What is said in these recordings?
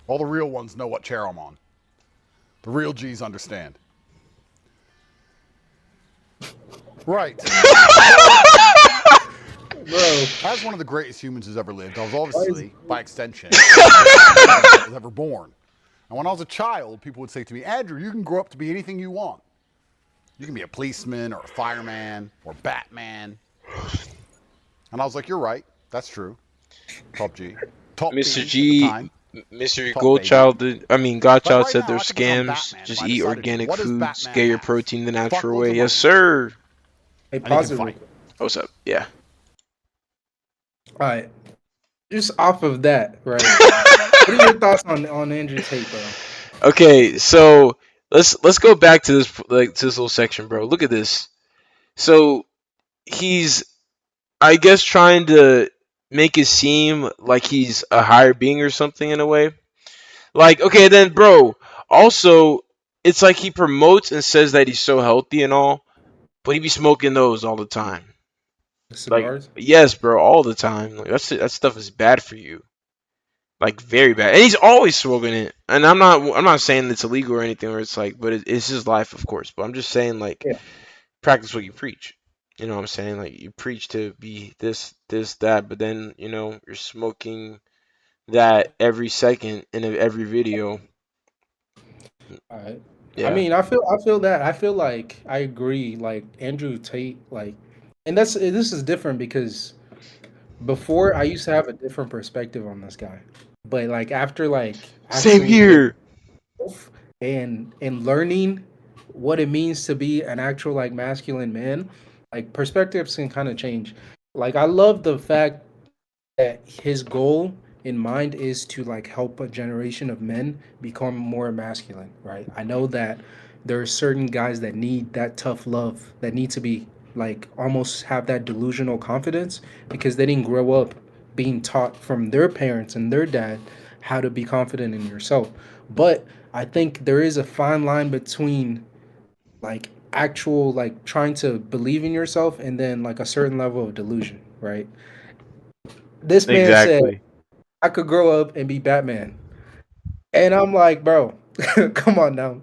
All the real ones know what chair I'm on. The real G's understand. Right. Bro, As one of the greatest humans who's ever lived, I was why is obviously, by extension, one of the greatest babies that was ever born. And when I was a child, people would say to me, Andrew, you can grow up to be anything you want. You can be a policeman or a fireman or Batman. And I was like, you're right. That's true. Top G. Top Mr. B at the G, time. Mr. Top baby. Like Godchild right said now, they're I could become scams. Batman if Just I eat decided to. organic What does foods, Batman get your have? protein the natural Fuckloads way. of Yes, money. sir. Hey, And he pause can it real fight. quick. What's up? Yeah. All right, just off of that, right? What are your thoughts on Andrew Tate, bro? Okay, so let's go back to this to this little section, bro. Look at this. So he's, I guess, trying to make it seem like he's a higher being or something in a way. Like, okay, then, bro. Also, it's like he promotes and says that he's so healthy and all, but he be smoking those all the time. The Like, cigars. yes, bro, all the time. Like, that stuff is bad for you. Like, very bad. And he's always smoking it. And I'm not saying it's illegal or anything, where it's like, but it's his life, of course. But I'm just saying, like, Yeah. practice what you preach. You know what I'm saying? Like, you preach to be this, that, but then, you're smoking that every second in every video. All right. I Yeah. mean, I feel that. I feel like I agree. Like Andrew Tate, like, and this is different because before I used to have a different perspective on this guy, but like after like Same actually going here. off and learning what it means to be an actual like masculine man, like perspectives can kind of change. Like I love the fact that his goal in mind is to like help a generation of men become more masculine, right? I know that there are certain guys that need that tough love, that need to be like almost have that delusional confidence because they didn't grow up being taught from their parents and their dad how to be confident in yourself. But I think there is a fine line between like actual like trying to believe in yourself and then like a certain level of delusion, right? This man said Exactly. I could grow up and be Batman. And I'm like, bro, come on now.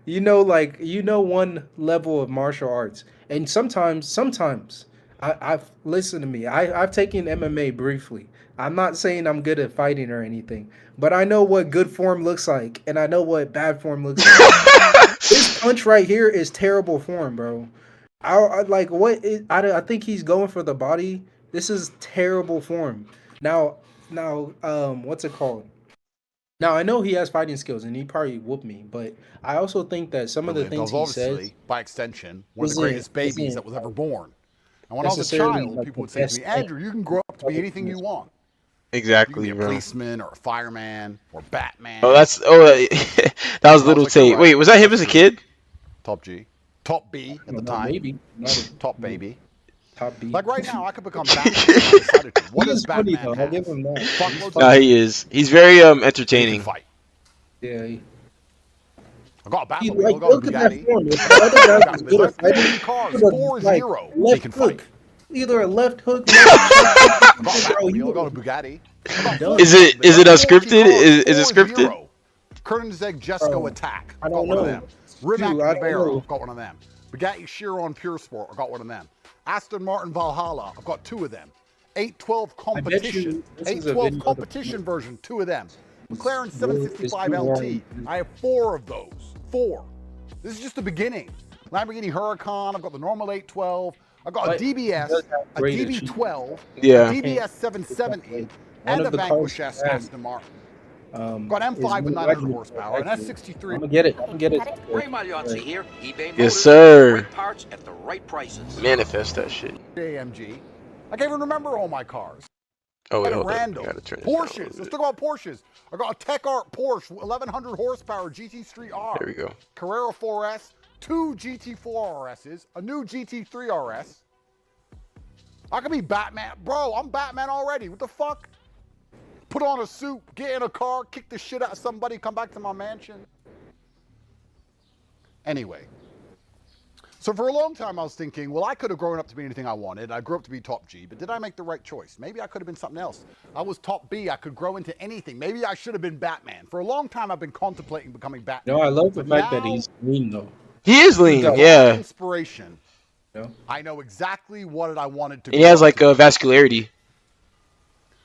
Like one level of martial arts. And sometimes I've listen to me. I've taken MMA briefly. I'm not saying I'm good at fighting or anything, but I know what good form looks like, and I know what bad form looks like. This punch right here is terrible form, bro. I like what is, I think he's going for the body. This is terrible form. Now, what's it called? Now I know he has fighting skills and he probably whooped me, but I also think that some of the Lived. I things was he says obviously, by extension, one of the isn't greatest babies isn't that was ever like born. And when I was a necessarily child, like people the would say to me, best thing. Andrew, you can grow up to be anything you want. You can be Exactly, a bro. policeman or a fireman or Oh, Batman. that's that was And I was little like, you're Tate. right. Wait, was that him That's as a true. kid? Top G. Top B I at the don't know, time. maybe not a Top baby. top B. Like right now, I could become Batman if I decided to. What He does is funny Batman though. I'll have? give him that. He's Fuckloads of Nah, funny. he money, is. He's very and he can entertaining. fight. Yeah. I got a He Batmobile. like I got a look at that Bugatti. form. If the other guy I got was this. good I at have four fighting, new he cars. would have Four like zero. He left can fight. hook. Either a left hook, left shot, I got a bro. Batmobile. I got a Bugatti. I got Done, Is four. it is I it got four key unscripted? cars. Is it Four scripted? zero. Koenigsegg Jesco bro. Attack. I I got don't one of know. them. Rimac Shoot, I don't Navara. know. I've got one of them. Bugatti Chiron Pure Sport. I got one of them. Aston Martin Valhalla. I've got two of them. 812 I bet competition. you this is a 812 video of the competition version. Two of them. McLaren is 765 you wearing. LT. I have four of those. Four. This is just the beginning. Lamborghini Huracan. I've got the normal 812. I've got a But he DBS, does have a great achievements. DB12, a Yeah. DBS Like, 770, one and of a the cars Vanquish he S has Aston Martin. Got an is M5 with new 900 legend. horsepower, an Actually, S63. I'm gonna get it. I'm gonna get it. Ray Magliozzi here, eBay Yes, Motors. sir. Great parts at the right prices. Manifest that shit. AMG. I can't even remember all my cars. Oh wait, At hold up. I random. gotta turn this down a Porsches. little Let's bit. talk about Porsches. I got a Tech Art Porsche, 1100 horsepower GT Street R. There we go. Carrera 4S, two GT4 RSs, a new GT3 RS. I could be Batman. Bro, I'm Batman already. What the fuck? Put on a suit, get in a car, kick the shit out of somebody, come back to my mansion. Anyway, So for a long time, I was thinking, well, I could have grown up to be anything I wanted. I grew up to be top G, but did I make the right choice? Maybe I could have been something else. I was top B. I could grow into anything. Maybe I should have been Batman. For a long time, I've been contemplating becoming Batman. No, I love the But fact that now, he's lean though. He is through lean, No. divine yeah. inspiration, You know? I know exactly what I wanted to And he grow has up like to a be. vascularity.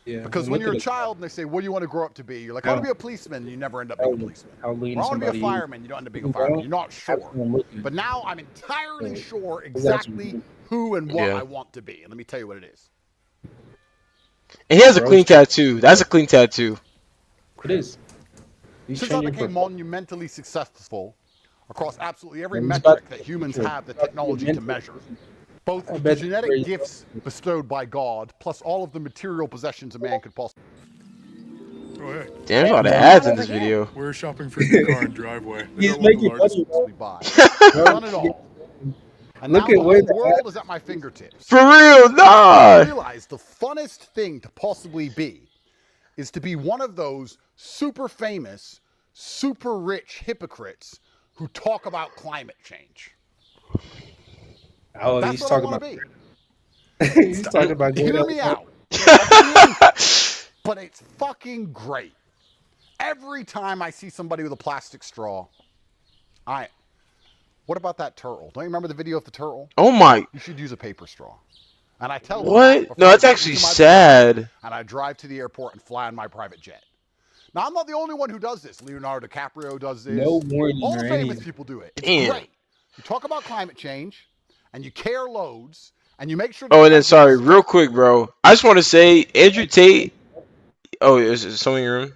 Yeah. Because and when look you're at a it. child and they say, what do you want to grow up to be? You're like, I want to How, be a policeman. And you never end up being a policeman. how Or lean I want to be a somebody is. fireman. You don't end up being a Looking fireman. down, You're not that's sure. what I'm looking. But now I'm entirely So, sure it's actually exactly good. who and what Yeah. I want to be. And let me tell you what it is. And he has a Bro, clean tattoo. That's a clean tattoo. it is. He's Since I changing became for. monumentally successful across absolutely every He's about metric that humans to have the technology to measure, both I with the bet genetic gifts bestowed by God, plus all of the material possessions a man could possibly. Oh, hey, Damn, there's a lot of Yeah. ads in this video. we're shopping for a new car and driveway. Figure He's out what the making largest. money, bro. buy. Bro, I've done it all. And Look now at the where whole the world is at my fingertips. For real, I nah. realized the funnest thing to possibly be is to be one of those super famous, super rich hypocrites who talk about climate change. Oh, That's he's what I talking want about. to be. He's talking about. Hear me out. But it's fucking great. Every time I see somebody with a plastic straw, what about that turtle? Don't you remember the video of the turtle? Oh my. You should use a paper straw. And I tell them that What? before No, I that's get actually into my sad. and I drive to the airport and fly on my private jet. Now, I'm not the only one who does this. Leonardo DiCaprio does this. No warning All or the famous anything. people do it. It's Damn. great. You talk about climate change, and you care loads, and you make sure. Oh, and then sorry, real quick, bro. I just want to say, Andrew Tate. Oh, is someone in your room?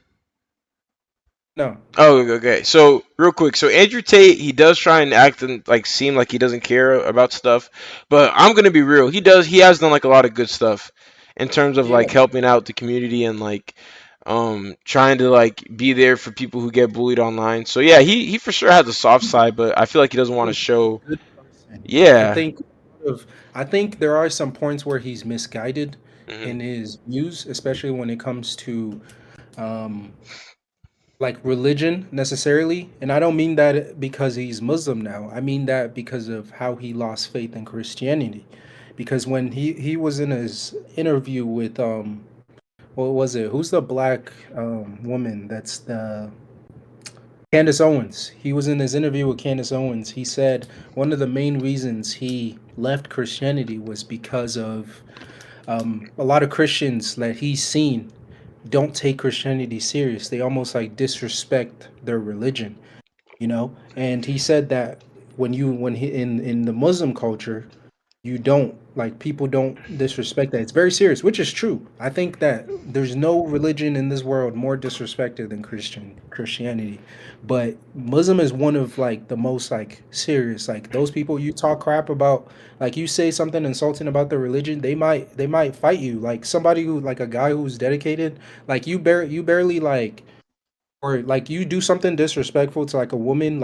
No. Oh, okay. So real quick, so Andrew Tate, he does try and act and like seem like he doesn't care about stuff, but I'm gonna be real. He does. He has done like a lot of good stuff in terms of Yeah. like helping out the community and like trying to like be there for people who get bullied online. So yeah, he for sure has a soft side, but I feel like he doesn't want to He's show. a good person. I Yeah. think I think there are some points where he's misguided Hmm. in his views, especially when it comes to um, like religion necessarily. And I don't mean that because he's Muslim now. I mean that because of how he lost faith in Christianity. Because when he was in his interview with what was it? Who's the black woman that's the Candace Owens. He was in his interview with Candace Owens. He said one of the main reasons he left Christianity was because of a lot of Christians that he's seen don't take Christianity serious. They almost like disrespect their religion, you know. And he said that when he in the Muslim culture, you don't like people don't disrespect that. It's very serious, which is true. I think that there's no religion in this world more disrespected than Christianity. But Muslim is one of like the most like serious. Like those people you talk crap about, like you say something insulting about their religion, they might fight you. Like somebody who like a guy who's dedicated, like you barely like or like you do something disrespectful to like a woman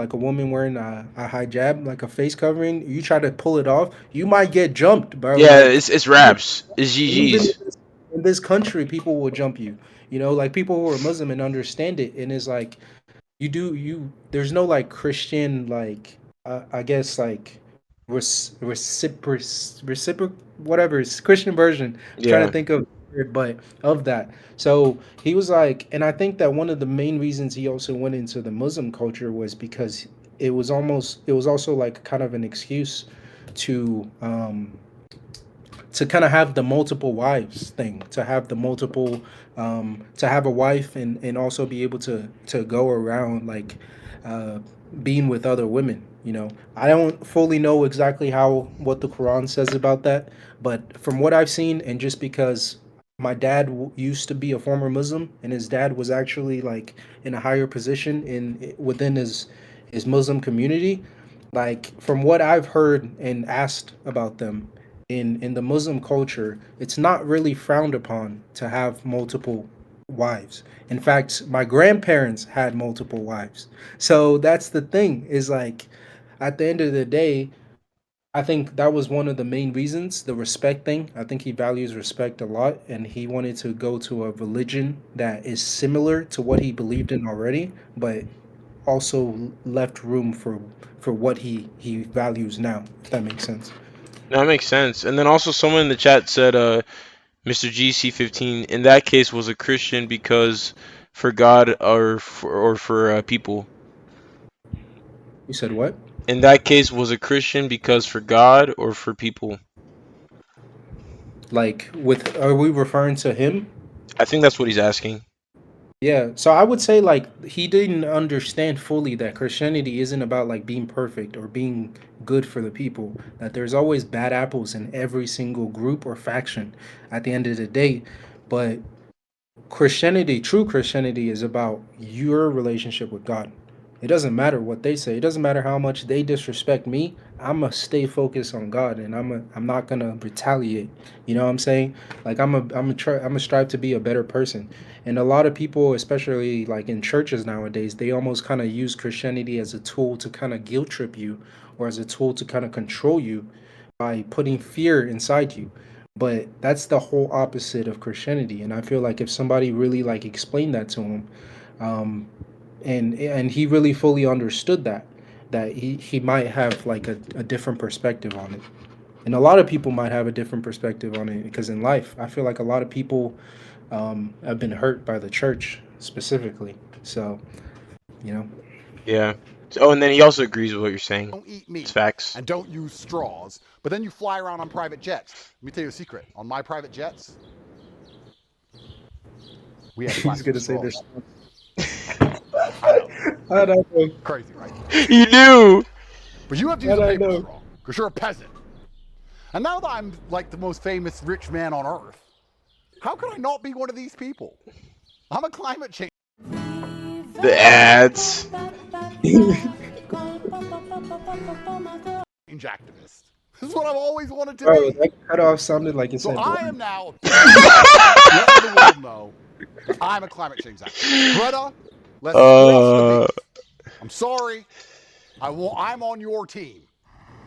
wearing a hijab, like a face covering, you try to pull it off, you might get jumped, bro. Yeah, Like it's even, raps. It's even GG's. in this country, people will jump you. You know, like people who are Muslim and understand it, and it's like there's no like Christian like I guess like reciproc whatever it's Christian version. I'm trying to Yeah. think of it, but of that. So he was like, and I think that one of the main reasons he also went into the Muslim culture was because it was also like kind of an excuse to kind of have the multiple wives thing, to have the multiple to have a wife and also be able to go around like uh being with other women, you know. I don't fully know exactly how what the Quran says about that, but from what I've seen, and just because my dad used to be a former Muslim, and his dad was actually like in a higher position in within his Muslim community, like from what I've heard and asked about them, in the Muslim culture, it's not really frowned upon to have multiple wives. In fact, my grandparents had multiple wives. So that's the thing, is like at the end of the day, I think that was one of the main reasons, the respect thing. I think he values respect a lot, and he wanted to go to a religion that is similar to what he believed in already, but also left room for what he values now, if that makes sense. That makes sense. And then also someone in the chat said, Mr. GC15 in that case was a Christian because for God or for people. You said what? In that case was a Christian because for God or for people. Like, with are we referring to him? I think that's what he's asking. Yeah, so I would say like he didn't understand fully that Christianity isn't about like being perfect or being good for the people. That there's always bad apples in every single group or faction at the end of the day. But Christianity, true Christianity, is about your relationship with God. It doesn't matter what they say. It doesn't matter how much they disrespect me. I'm gonna stay focused on God, and I'm not gonna retaliate. You know what I'm saying? Like I'm gonna strive to be a better person. And a lot of people, especially like in churches nowadays, they almost kind of use Christianity as a tool to kind of guilt trip you, or as a tool to kind of control you by putting fear inside you. But that's the whole opposite of Christianity. And I feel like if somebody really like explained that to him, um, and he really fully understood that, that he might have like a different perspective on it. And a lot of people might have a different perspective on it because in life, I feel like a lot of people have been hurt by the church specifically. So, you know. Yeah. Oh, and then he also agrees with what you're saying. Don't eat It's meat facts. and don't use straws, but then you fly around on private jets. Let me tell you a secret. On my private jets, we have He's plastic gonna say straws. this. I know. I don't know. Crazy, right? You do. But you have to I use a don't paper know. straw because you're a peasant. And now that I'm like the most famous rich man on earth, how could I not be one of these people? I'm a climate change The ads. activist. This is what I've always wanted to Bro, be. that cutoff sounded like it So said. I am now letting the world know I'm a climate change activist. Greta, let's squash the beef. I'm sorry. I'm on your team.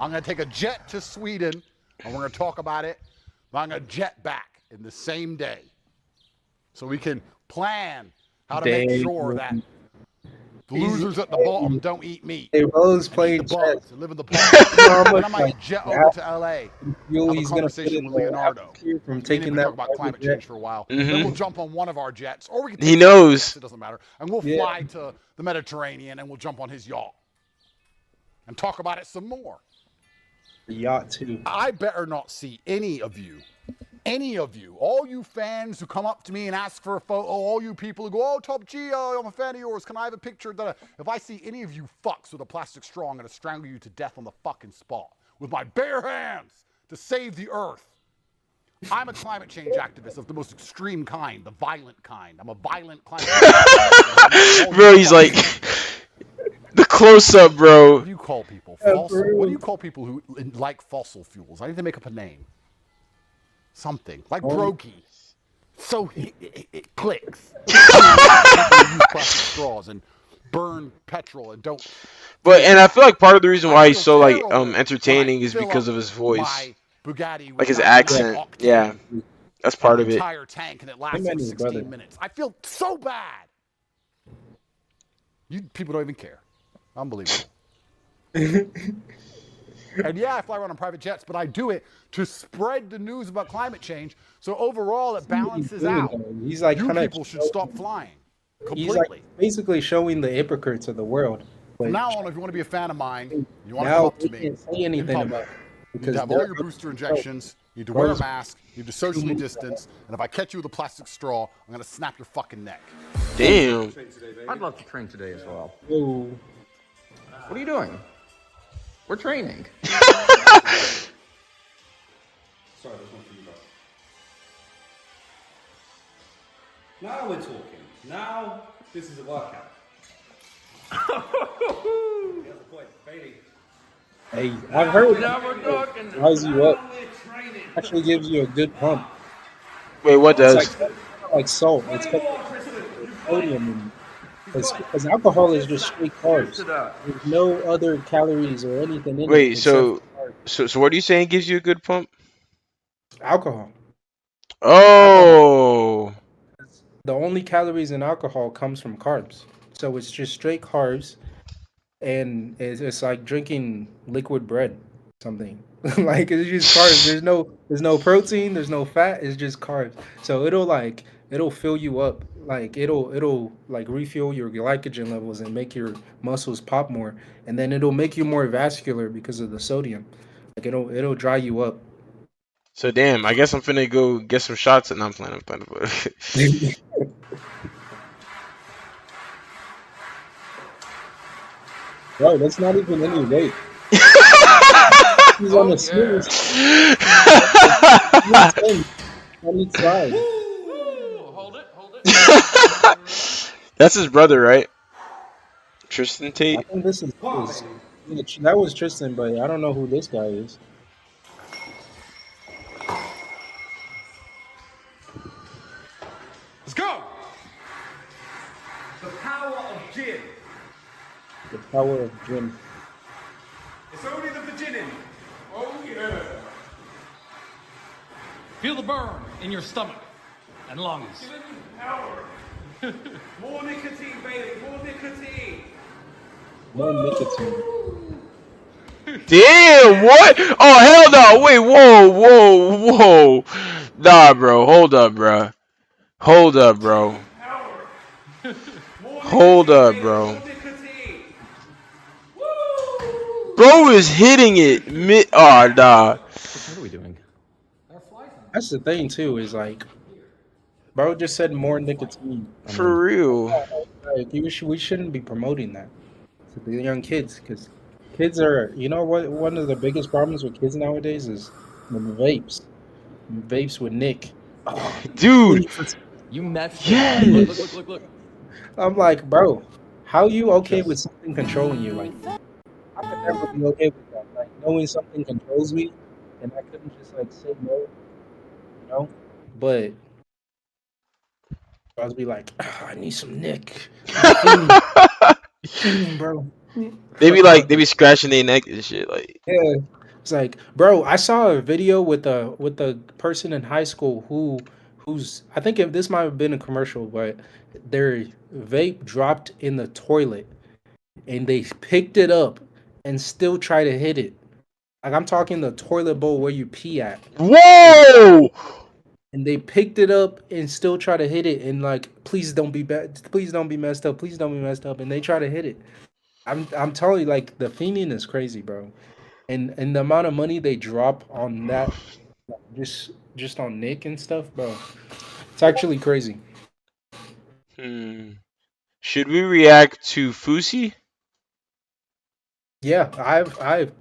I'm going to take a jet to Sweden, and we're going to talk about it. I'm going to jet back in the same day, so we can plan how to make sure that the losers at the bottom don't eat meat. Hey, Rose And eat playing the chess. bugs and live in the park. You know how Then much I might like jet over to LA, fuel have a he's gonna put conversation in with the Leonardo. atmosphere from Me and him taking can that talk about private climate jet. change for a while. Mhm. Then we'll jump on one of our jets, or we can He take several knows. jets, it doesn't matter, and we'll Yeah. fly to the Mediterranean and we'll jump on his yacht and talk about it some more. The yacht too. I better not see any of you, all you fans who come up to me and ask for a photo, all you people who go, oh, Top G, I'm a fan of yours, can I have a picture? If I see any of you fucks with a plastic straw, I'm going to strangle you to death on the fucking spot with my bare hands to save the earth. I'm a climate change activist of the most extreme kind, the violent kind. I'm a violent climate change activist. Bro, he's like the close up, What bro. do you call people? Yeah, What for do real. you call people who like fossil fuels? I need to make up a name. Something like Oh. brokey. So it clicks. People use plastic straws and burn petrol and don't. But and I feel like part of the reason I why he's feel so like terrible when I entertaining is fill because up of his voice. my Bugatti with Like his 99 accent. octane Yeah. That's and part an of it. entire tank, and it lasts Him like and his 16 brother. minutes. I feel so bad. You people don't even care. Unbelievable. And yeah, I fly around on private jets, but I do it to spread the news about climate change. So overall, it balances out. He's like You kind of. people should stop flying He's like completely. basically showing the hypocrites of the world. From But now on, if you want to be a fan of mine, you want to come now up they to me can't say in anything public. about it You need because to have all they're your booster injections. You need to wear a mask. You need to socially distance. And if I catch you with a plastic straw, I'm going to snap your fucking neck. Damn. I'd love to train today as well. Whoa. What are you doing? We're training. Sorry, there's one for you, bro. Now we're talking. Now this is a workout. That's the point, Bailey. Hey, I've heard Now we're talking. rise you up. Now we're training. Actually gives you a good pump. Wait, what It's does? like salt. It's got sodium in it. Because alcohol is just straight carbs. There's no other calories or anything in it. Wait, except so for so what are you saying gives you a good pump? alcohol. Oh. The only calories in alcohol comes from carbs. So it's just straight carbs, and it's like drinking liquid bread, something. Like it's just carbs. There's no protein, there's no fat. It's just carbs. So it'll fill you up. Like it'll like refuel your glycogen levels and make your muscles pop more, and then it'll make you more vascular because of the sodium. Like it'll dry you up. So damn, I guess I'm finna go get some shots and I'm playing. I'm playing. Bro, that's not even any weight. He's on the smooth on each side. Hold it. That's his brother, right? Tristan I Tate. think this is his. Yeah, that was Tristan, but I don't know who this guy is. Let's go. The power of gin. The power of gym. It's only the beginning. Oh yeah. Feel the burn in your stomach and lungs. More nicotine, baby. More nicotine. No nicotine. Damn, what? Oh, hell no. Wait, whoa. Nah, bro. Hold up, bro. Hold up, bro. Hold up, bro. More nicotine. Bro is hitting it mid. Oh, nah. What are we doing? That's the thing too. Is like, bro just said more nicotine. For real. Like, we shouldn't be promoting that to the young kids because kids are. You know what? One of the biggest problems with kids nowadays is the vapes. Vapes with Nick. Dude. You messed Yes. it up. Look. I'm like, bro, how you okay with something controlling you? Like, I could never be okay with that. Like, knowing something controls me, and I couldn't just like say no, you know. But I was be like, "Ah, I need some Nick. I'm fiending, bro. They be scratching their neck and shit. Like, Yeah, it's like, bro, I saw a video with a person in high school who's I think if this might have been a commercial, but their vape dropped in the toilet and they picked it up and still try to hit it. Like I'm talking the toilet bowl where you pee at. whoa. And they picked it up and still try to hit it and like, please don't be bad, please don't be messed up, please don't be messed up, and they try to hit it. I'm telling you, like the fiending is crazy, bro. And the amount of money they drop on that, like, just on Nick and stuff, bro. It's actually crazy. Should we react to Fusi? Yeah, I've